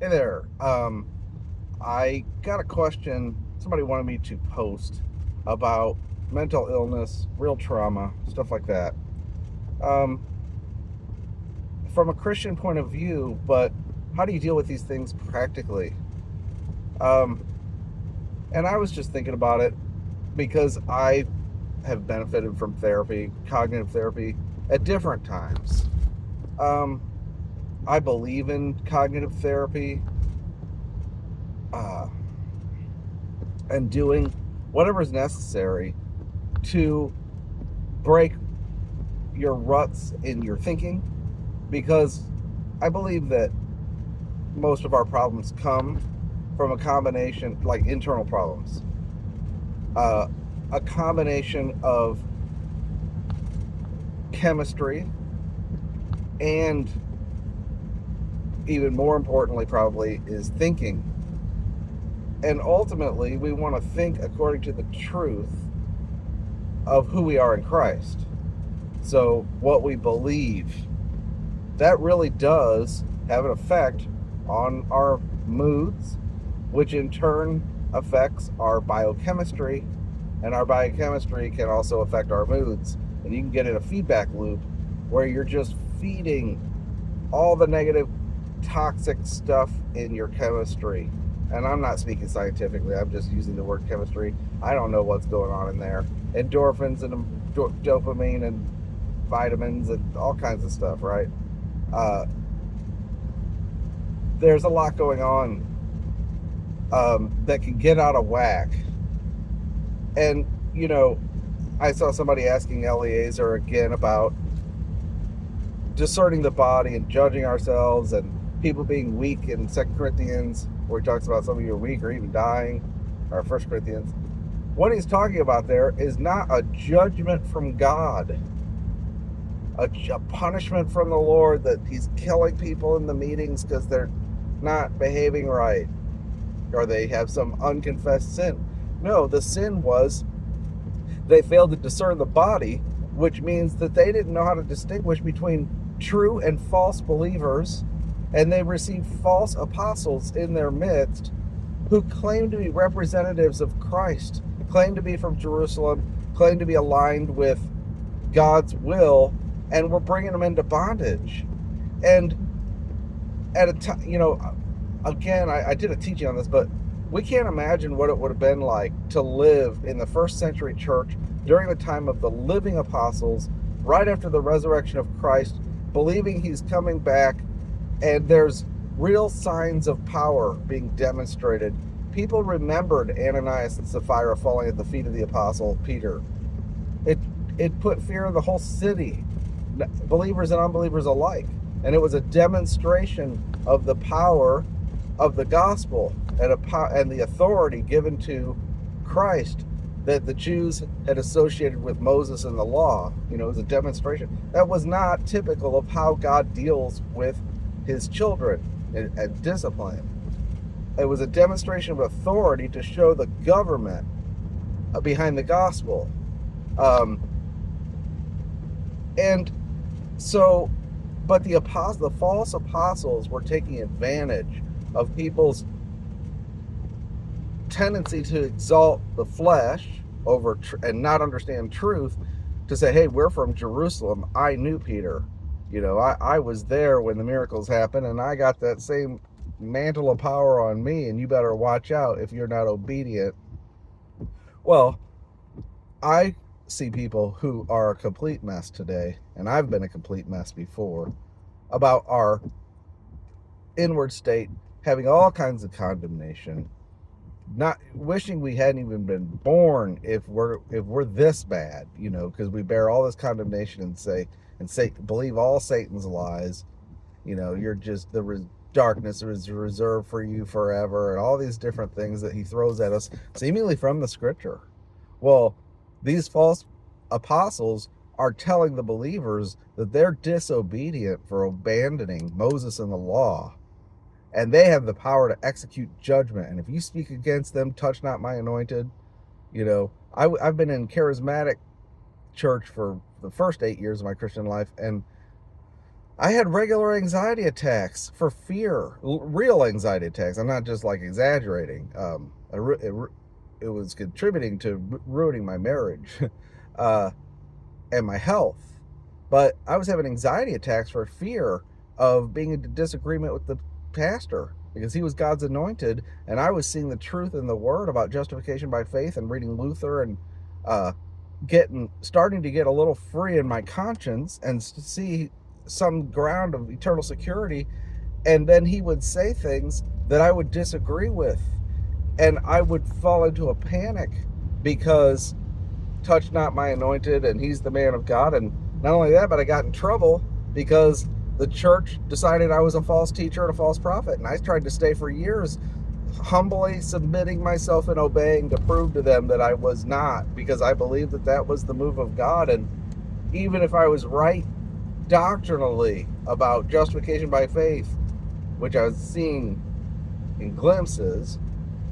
Hey there. I got a question. Somebody wanted me to post about mental illness, real trauma, stuff like that. Um, from a Christian point of view, but how do you deal with these things practically? Um, and I was just thinking about it because I have benefited from therapy, cognitive therapy, at different times. Um, I believe in cognitive therapy. Uh, and doing whatever's necessary to break your ruts in your thinking, because I believe that most of our problems come from a combination, like internal problems, uh, a combination of chemistry and, even more importantly, probably, is thinking. And ultimately, we want to think according to the truth of who we are in Christ. So, what we believe, that really does have an effect on our moods, which in turn affects our biochemistry, and our biochemistry can also affect our moods. And you can get in a feedback loop where you're just feeding all the negative, toxic stuff in your chemistry. And I'm not speaking scientifically, I'm just using the word chemistry. I don't know what's going on in there. Endorphins and dopamine and vitamins and all kinds of stuff, right? Uh, there's a lot going on that can get out of whack. And, you know, I saw somebody asking Eliezer again about discerning the body and judging ourselves, and people being weak in 2 Corinthians, where he talks about some of you are weak or even dying, or 1 Corinthians. What he's talking about there is not a judgment from God, a punishment from the Lord that he's killing people in the meetings because they're not behaving right or they have some unconfessed sin. No, the sin was they failed to discern the body, which means that they didn't know how to distinguish between true and false believers, and they received false apostles in their midst who claim to be representatives of Christ, claim to be from Jerusalem, claim to be aligned with God's will, and we're bringing them into bondage. And at a time, again, I did a teaching on this, but we can't imagine what it would have been like to live in the first century church during the time of the living apostles, right after the resurrection of Christ, believing he's coming back, and there's real signs of power being demonstrated. People remembered Ananias and Sapphira falling at the feet of the apostle Peter. It it put fear in the whole city, believers and unbelievers alike, and it was a demonstration of the power of the gospel and the authority given to Christ that the Jews had associated with Moses and the law. It was a demonstration that was not typical of how God deals with his children and discipline. It was a demonstration of authority to show the government behind the gospel. Um, and so, but the false apostles were taking advantage of people's tendency to exalt the flesh over and not understand truth, to say, hey, we're from Jerusalem. I knew Peter. I was there when the miracles happened, and I got that same mantle of power on me, and you better watch out if you're not obedient. Well, I see people who are a complete mess today, and I've been a complete mess before, about our inward state, having all kinds of condemnation, not wishing we hadn't even been born if we're this bad, because we bear all this condemnation and say believe all Satan's lies. You're just darkness is reserved for you forever, and all these different things that he throws at us, seemingly from the scripture. Well, these false apostles are telling the believers that they're disobedient for abandoning Moses and the law, and they have the power to execute judgment. And if you speak against them, touch not my anointed. I've been in charismatic church for the first 8 years of my Christian life, and I had regular anxiety attacks for fear, real anxiety attacks. I'm not just like exaggerating. It was contributing to ruining my marriage uh, and my health. But I was having anxiety attacks for fear of being in disagreement with the pastor because he was God's anointed, and I was seeing the truth in the Word about justification by faith and reading Luther and uh, starting to get a little free in my conscience and see some ground of eternal security. And then he would say things that I would disagree with, and I would fall into a panic because touch not my anointed and he's the man of God. And not only that, but I got in trouble because the church decided I was a false teacher and a false prophet, and I tried to stay for years humbly submitting myself and obeying to prove to them that I was not, because I believed that that was the move of God. And even if I was right doctrinally about justification by faith, which I was seeing in glimpses,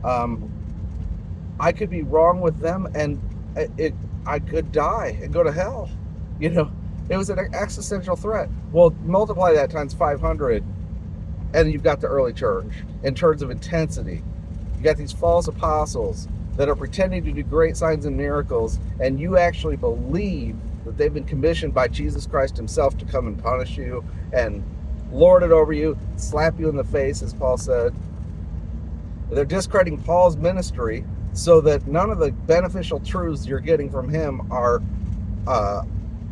I could be wrong with them, and I could die and go to hell. You know, it was an existential threat. Well, multiply that times 500, and you've got the early church in terms of intensity. You got these false apostles that are pretending to do great signs and miracles, and you actually believe that they've been commissioned by Jesus Christ himself to come and punish you and lord it over you, slap you in the face, as Paul said. They're discrediting Paul's ministry so that none of the beneficial truths you're getting from him are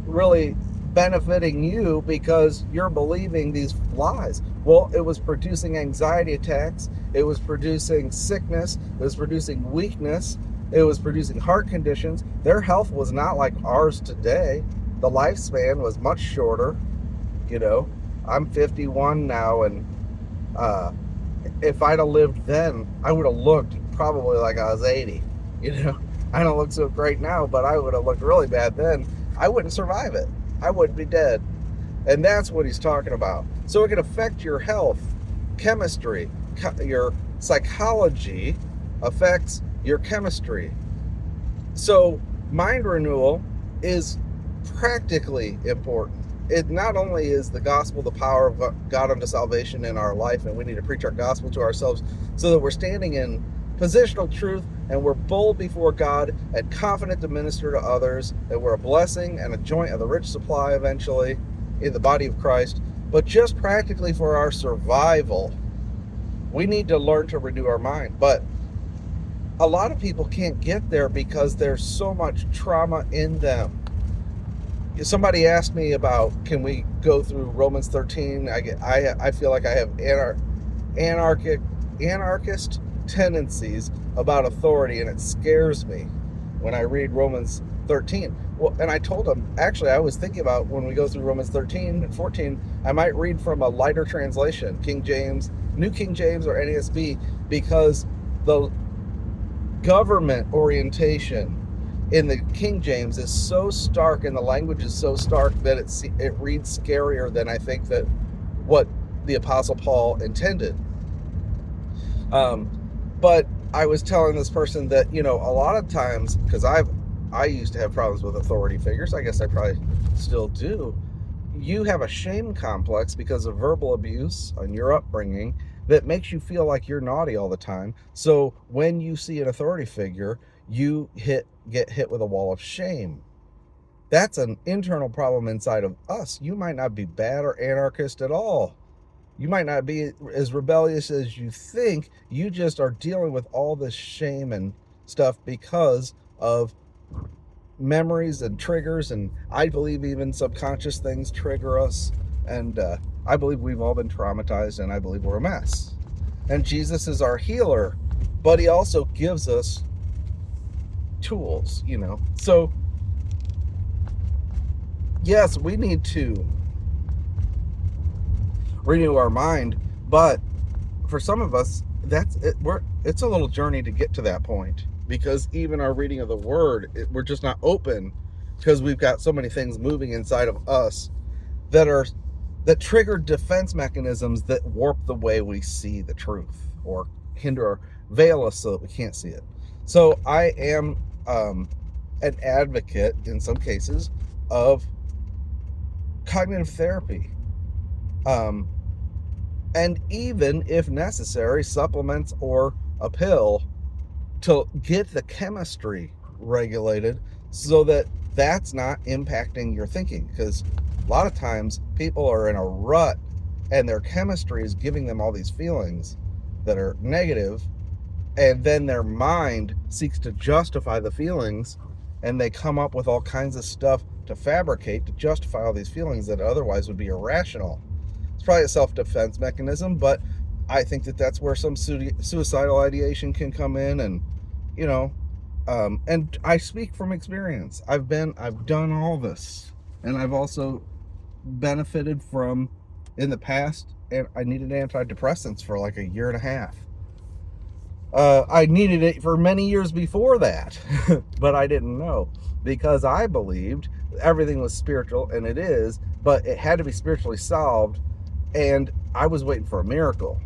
really benefiting you because you're believing these lies. Well, it was producing anxiety attacks. It was producing sickness. It was producing weakness. It was producing heart conditions. Their health was not like ours today. The lifespan was much shorter. You know, I'm 51 now, and if I'd have lived then, I would have looked probably like I was 80. You know, I don't look so great now, but I would have looked really bad then. I wouldn't survive it. I would be dead. And that's what he's talking about. So it can affect your health, chemistry, your psychology affects your chemistry. So mind renewal is practically important. It not only is the gospel the power of God unto salvation in our life, and we need to preach our gospel to ourselves so that we're standing in positional truth and we're bold before God and confident to minister to others, that we're a blessing and a joint of the rich supply eventually in the body of Christ. But just practically for our survival, we need to learn to renew our mind. But a lot of people can't get there because there's so much trauma in them. Somebody asked me about, can we go through Romans 13? I feel like I have anarchist tendencies about authority, and it scares me when I read Romans 13. Well, and I told them, actually, I was thinking about when we go through Romans 13 and 14, I might read from a lighter translation, King James, New King James, or NASB, because the government orientation in the King James is so stark and the language is so stark that it reads scarier than I think that what the Apostle Paul intended. But I was telling this person that, you know, a lot of times, because I used to have problems with authority figures, I guess I probably still do, you have a shame complex because of verbal abuse and your upbringing that makes you feel like you're naughty all the time. So when you see an authority figure, you get hit with a wall of shame. That's an internal problem inside of us. You might not be bad or anarchist at all. You might not be as rebellious as you think. You just are dealing with all this shame and stuff because of memories and triggers, and I believe even subconscious things trigger us. And I believe we've all been traumatized, and I believe we're a mess. And Jesus is our healer, but he also gives us tools, you know. So yes, we need to renew our mind, but for some of us, it's a little journey to get to that point, because even our reading of the word, we're just not open, because we've got so many things moving inside of us that trigger defense mechanisms that warp the way we see the truth, or hinder or veil us so that we can't see it. So I am an advocate in some cases of cognitive therapy. And even if necessary, supplements or a pill to get the chemistry regulated so that that's not impacting your thinking. Because a lot of times people are in a rut and their chemistry is giving them all these feelings that are negative, and then their mind seeks to justify the feelings, and they come up with all kinds of stuff to fabricate to justify all these feelings that otherwise would be irrational. It's probably a self-defense mechanism, but I think that that's where some suicidal ideation can come in. And you know, and I speak from experience. I've done all this, and I've also benefited from, in the past, and I needed antidepressants for like a year and a half. I needed it for many years before that, but I didn't know, because I believed everything was spiritual, and it is, but it had to be spiritually solved, and I was waiting for a miracle.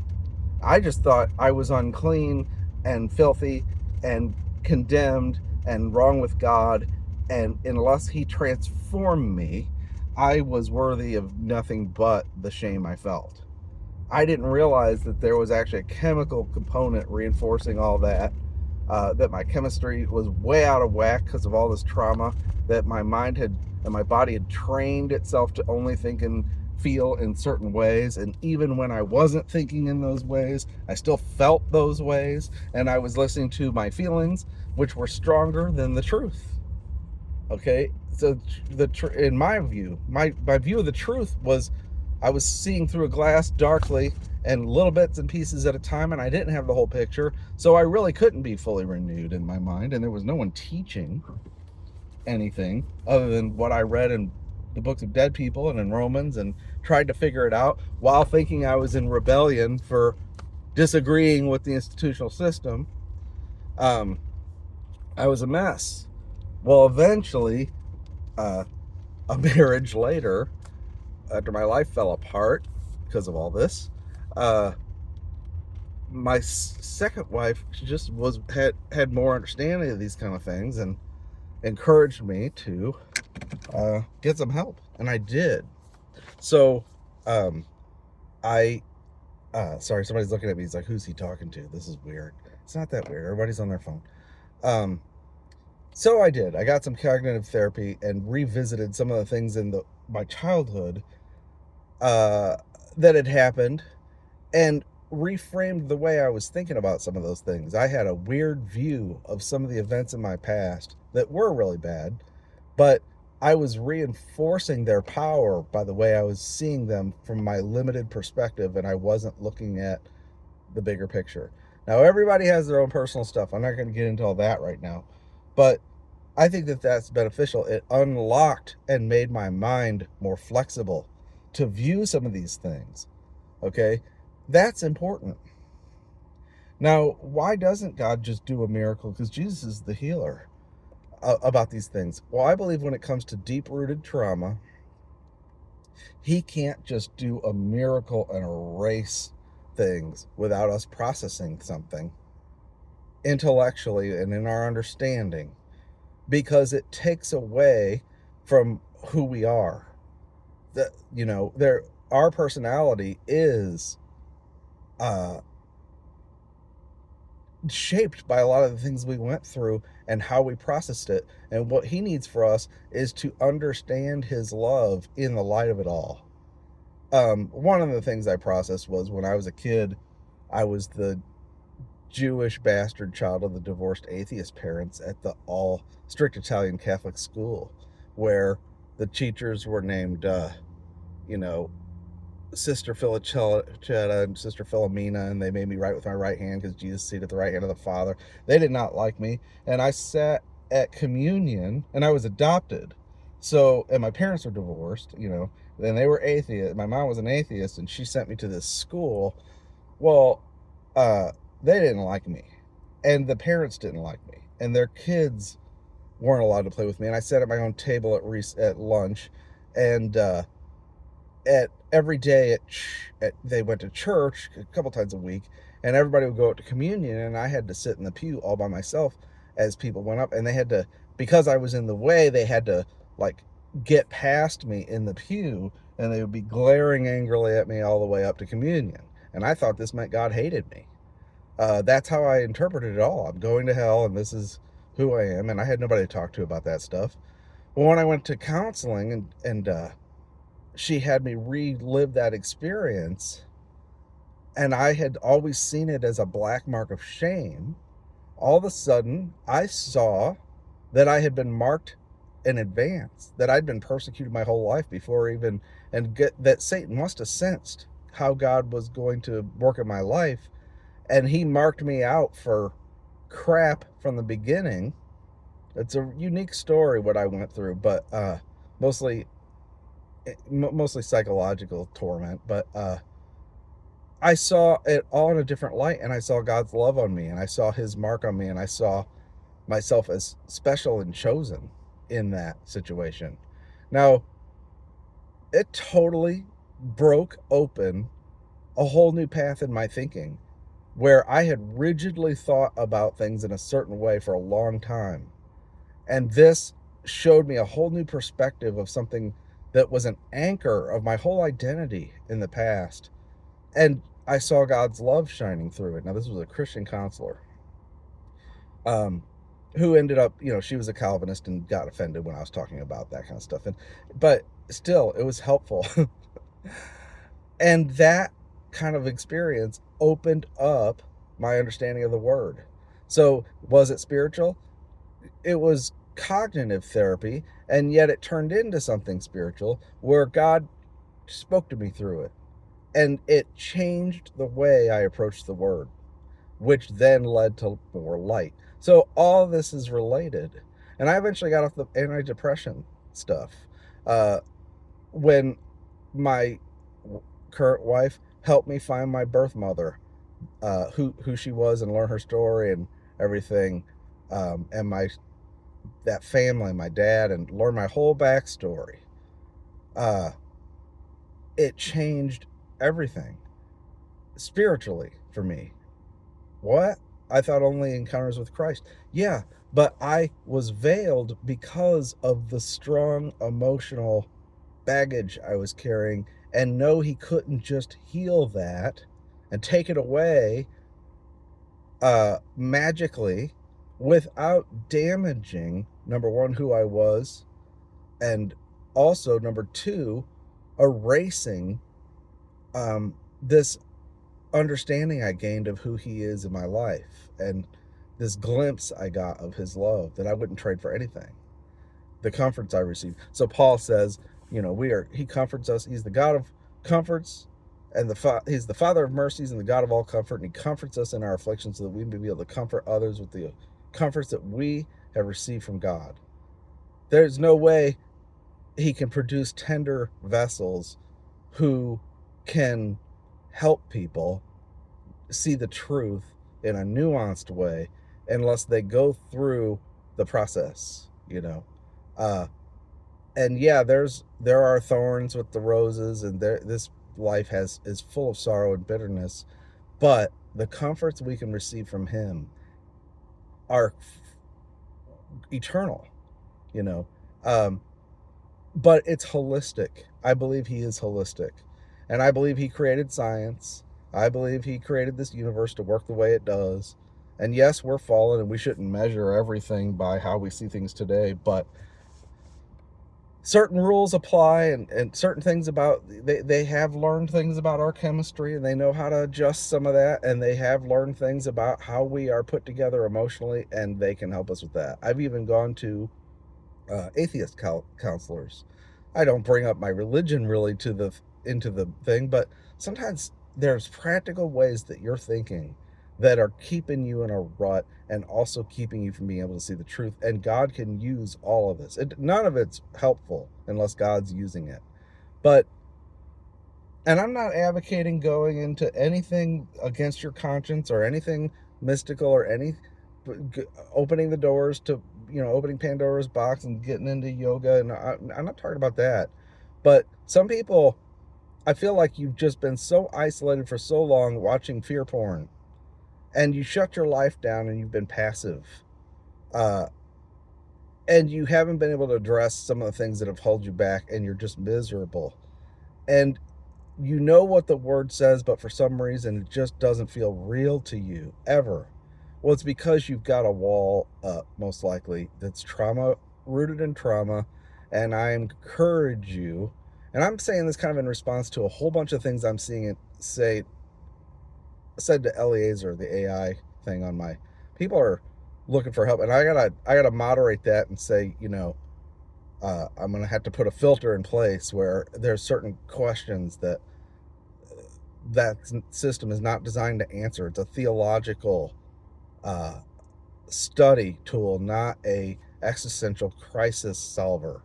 I just thought I was unclean and filthy and condemned and wrong with God, and unless He transformed me, I was worthy of nothing but the shame I felt. I didn't realize that there was actually a chemical component reinforcing all that, that my chemistry was way out of whack because of all this trauma, that my mind had and my body had trained itself to only think and feel in certain ways. And even when I wasn't thinking in those ways, I still felt those ways, and I was listening to my feelings, which were stronger than the truth. Okay, so in my view, my view of the truth was, I was seeing through a glass darkly and little bits and pieces at a time, and I didn't have the whole picture, so I really couldn't be fully renewed in my mind, and there was no one teaching anything other than what I read in the books of dead people and in Romans, and tried to figure it out while thinking I was in rebellion for disagreeing with the institutional system. I was a mess. Well, eventually, a marriage later, after my life fell apart because of all this, my second wife just had more understanding of these kind of things and encouraged me to get some help, and I did. So I sorry, somebody's looking at me. He's like, who's he talking to? This is weird. It's not that weird. Everybody's on their phone. So I did. I got some cognitive therapy and revisited some of the things in my childhood that had happened, and reframed the way I was thinking about some of those things. I had a weird view of some of the events in my past that were really bad, but I was reinforcing their power by the way I was seeing them from my limited perspective, and I wasn't looking at the bigger picture. Now, everybody has their own personal stuff. I'm not going to get into all that right now, but I think that that's beneficial. It unlocked and made my mind more flexible to view some of these things. Okay? That's important. Now, why doesn't God just do a miracle? Because Jesus is the healer about these things. Well, I believe when it comes to deep-rooted trauma, He can't just do a miracle and erase things without us processing something intellectually and in our understanding, because it takes away from who we are. Our personality is shaped by a lot of the things we went through and how we processed it. And what He needs for us is to understand His love in the light of it all. One of the things I processed was, when I was a kid, I was the Jewish bastard child of the divorced atheist parents at the all strict Italian Catholic school, where the teachers were named, Sister Philocetta and Sister Philomena, and they made me write with my right hand because Jesus seated at the right hand of the Father. They did not like me, and I sat at communion, and I was adopted. So, and my parents were divorced, and they were atheists. My mom was an atheist, and she sent me to this school. Well, they didn't like me, and the parents didn't like me, and their kids weren't allowed to play with me. And I sat at my own table at lunch, and at every day they went to church a couple times a week, and everybody would go out to communion, and I had to sit in the pew all by myself as people went up, and they had to, because I was in the way, they had to like get past me in the pew and they would be glaring angrily at me all the way up to communion. And I thought this meant God hated me. That's how I interpreted it all. I'm going to hell, and this is who I am. And I had nobody to talk to about that stuff. But when I went to counseling and she had me relive that experience, and I had always seen it as a black mark of shame, all of a sudden I saw that I had been marked in advance, that I'd been persecuted my whole life before even, that Satan must have sensed how God was going to work in my life, and he marked me out for crap from the beginning. It's a unique story what I went through, but mostly psychological torment. But I saw it all in a different light, and I saw God's love on me, and I saw his mark on me, and I saw myself as special and chosen in that situation. Now, it totally broke open a whole new path in my thinking, where I had rigidly thought about things in a certain way for a long time. And this showed me a whole new perspective of something that was an anchor of my whole identity in the past. And I saw God's love shining through it. Now, this was a Christian counselor, who ended up, she was a Calvinist and got offended when I was talking about that kind of stuff. But still, it was helpful. And that kind of experience opened up my understanding of the word. So was it spiritual? It was cognitive therapy, and yet it turned into something spiritual where God spoke to me through it. And it changed the way I approached the word, which then led to more light. So all this is related. And I eventually got off the antidepressant stuff when my current wife helped me find my birth mother, who she was, and learn her story and everything, and that family, my dad, and learn my whole backstory. It changed everything spiritually for me. What? I thought only encounters with Christ. Yeah, but I was veiled because of the strong emotional baggage I was carrying, and no, he couldn't just heal that and take it away magically without damaging, number one, who I was, and also, number two, erasing this understanding I gained of who he is in my life, and this glimpse I got of his love that I wouldn't trade for anything. The comforts I received. So Paul says, he comforts us. He's the God of comforts, and he's the Father of mercies and the God of all comfort, and he comforts us in our afflictions so that we may be able to comfort others with the comforts that we have received from God. There's no way he can produce tender vessels who can help people see the truth in a nuanced way unless they go through the process, and yeah, there are thorns with the roses, and this life is full of sorrow and bitterness, but the comforts we can receive from him are eternal, but it's holistic. I believe he is holistic, and I believe he created science. I believe he created this universe to work the way it does. And yes, we're fallen, and we shouldn't measure everything by how we see things today, but certain rules apply, and certain things about, they have learned things about our chemistry, and they know how to adjust some of that, and they have learned things about how we are put together emotionally, and they can help us with that. I've even gone to atheist counselors. I don't bring up my religion really into the thing, but sometimes there's practical ways that you're thinking that are keeping you in a rut and also keeping you from being able to see the truth. And God can use all of this. None of it's helpful unless God's using it. And I'm not advocating going into anything against your conscience or anything mystical or opening the doors to, opening Pandora's box and getting into yoga. And I'm not talking about that. But some people, I feel like you've just been so isolated for so long watching fear porn, and you shut your life down and you've been passive. And you haven't been able to address some of the things that have held you back, and you're just miserable. and you know what the word says, but for some reason it just doesn't feel real to you ever. Well, it's because you've got a wall up, most likely, that's trauma, rooted in trauma. And I encourage you, and I'm saying this kind of in response to a whole bunch of things I'm seeing it say, said to Eliezer, the AI thing on my, people are looking for help. And I gotta moderate that and say, I'm gonna have to put a filter in place where there's certain questions that system is not designed to answer. It's a theological uh, study tool, not a existential crisis solver.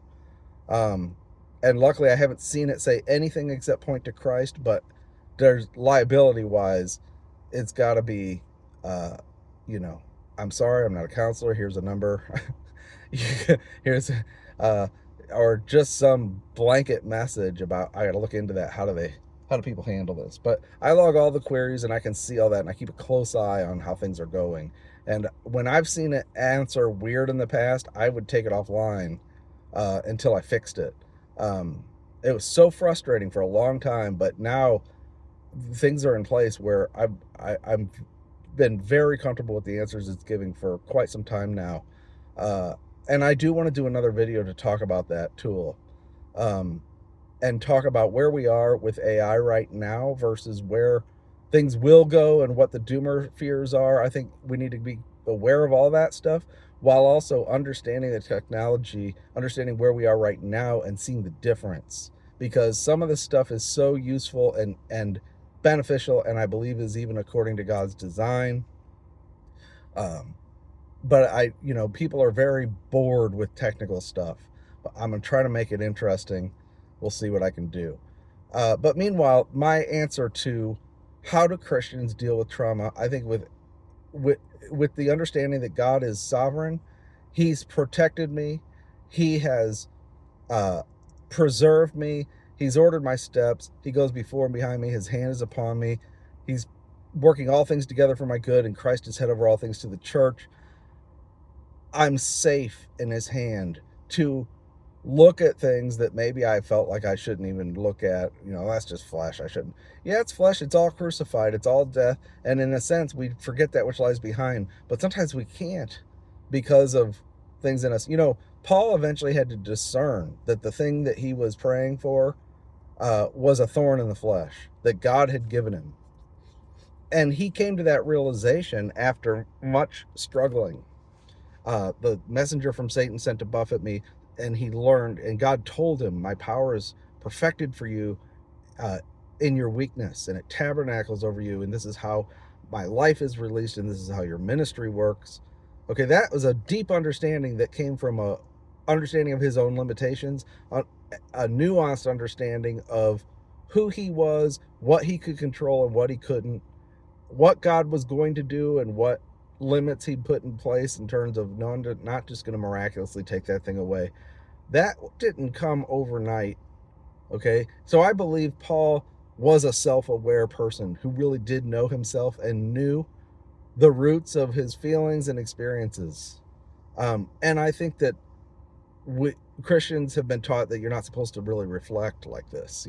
Um, and luckily, I haven't seen it say anything except point to Christ. But there's liability wise, it's got to be, uh, you know, I'm sorry, I'm not a counselor. Here's a number. Here's, uh, or just some blanket message about, I got to look into that. How do people handle this? But I log all the queries and I can see all that, and I keep a close eye on how things are going. And when I've seen it answer weird in the past, I would take it offline until I fixed it. Um, it was so frustrating for a long time, but now things are in place where I'm been very comfortable with the answers it's giving for quite some time now. Uh, and I do want to do another video to talk about that tool. Um, and talk about where we are with AI right now versus where things will go and what the doomer fears are. I think we need to be aware of all that stuff while also understanding the technology, understanding where we are right now and seeing the difference. Because some of this stuff is so useful and beneficial, and I believe is even according to God's design. Um, but people are very bored with technical stuff. But I'm gonna try to make it interesting. We'll see what I can do. But meanwhile, my answer to how do Christians deal with trauma, I think with with the understanding that God is sovereign, He's protected me, He has uh, preserved me, He's ordered my steps, He goes before and behind me, His hand is upon me, He's working all things together for my good, and Christ is head over all things to the church. I'm safe in His hand to look at things that maybe I felt like I shouldn't even look at. That's just flesh. I shouldn't. Yeah, it's flesh. It's all crucified. It's all death. And in a sense, we forget that which lies behind. But sometimes we can't because of things in us. Paul eventually had to discern that the thing that he was praying for was a thorn in the flesh that God had given him. And he came to that realization after much struggling. The messenger from Satan sent to buffet me, and he learned, and God told him, my power is perfected for you uh, in your weakness, and it tabernacles over you, and this is how my life is released, and this is how your ministry works. Okay, that was a deep understanding that came from a understanding of his own limitations, a nuanced understanding of who he was, what he could control and what he couldn't, what God was going to do and what limits he put in place in terms of not just going to miraculously take that thing away. That didn't come overnight. Okay, so I believe Paul was a self-aware person who really did know himself and knew the roots of his feelings and experiences. And I think that Christians have been taught that you're not supposed to really reflect like this.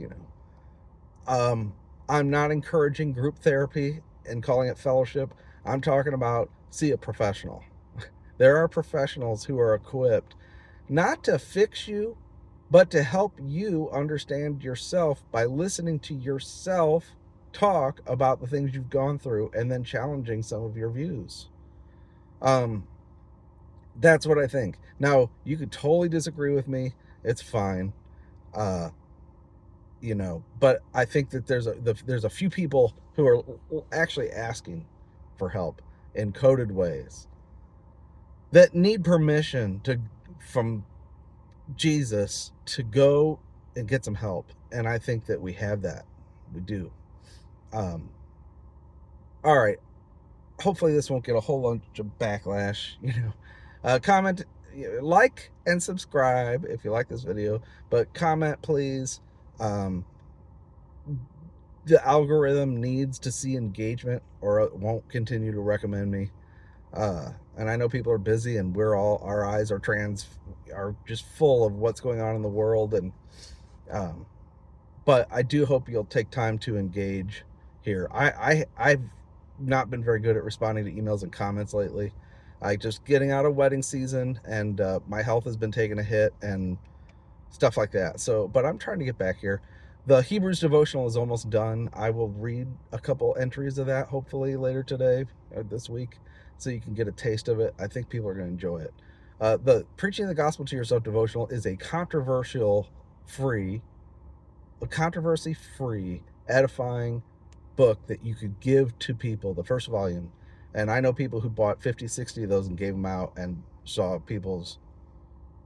I'm not encouraging group therapy and calling it fellowship. I'm talking about see a professional. There are professionals who are equipped not to fix you, but to help you understand yourself by listening to yourself talk about the things you've gone through and then challenging some of your views. That's what I think. Now, you could totally disagree with me. It's fine. Uh, but I think that there's a few people who are actually asking for help in coded ways that need permission from Jesus to go and get some help. And I think that we have that. We do. All right. Hopefully this won't get a whole bunch of backlash. Comment, like, and subscribe if you like this video. But comment, please. The algorithm needs to see engagement or it won't continue to recommend me. And I know people are busy and our eyes are just full of what's going on in the world. And But I do hope you'll take time to engage here. I've not been very good at responding to emails and comments lately. I just getting out of wedding season, and my health has been taking a hit and stuff like that. So, but I'm trying to get back here. The Hebrews devotional is almost done. I will read a couple entries of that hopefully later today or this week, so you can get a taste of it. I think people are going to enjoy it. The Preaching the Gospel to Yourself devotional is a controversy-free, edifying book that you could give to people, the first volume. And I know people who bought 50, 60 of those and gave them out and saw people's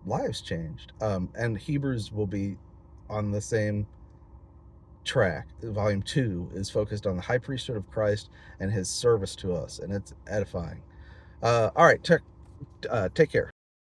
lives changed. And Hebrews will be on the same track. Volume 2 is focused on the high priesthood of Christ and his service to us, and it's edifying. All right, take care.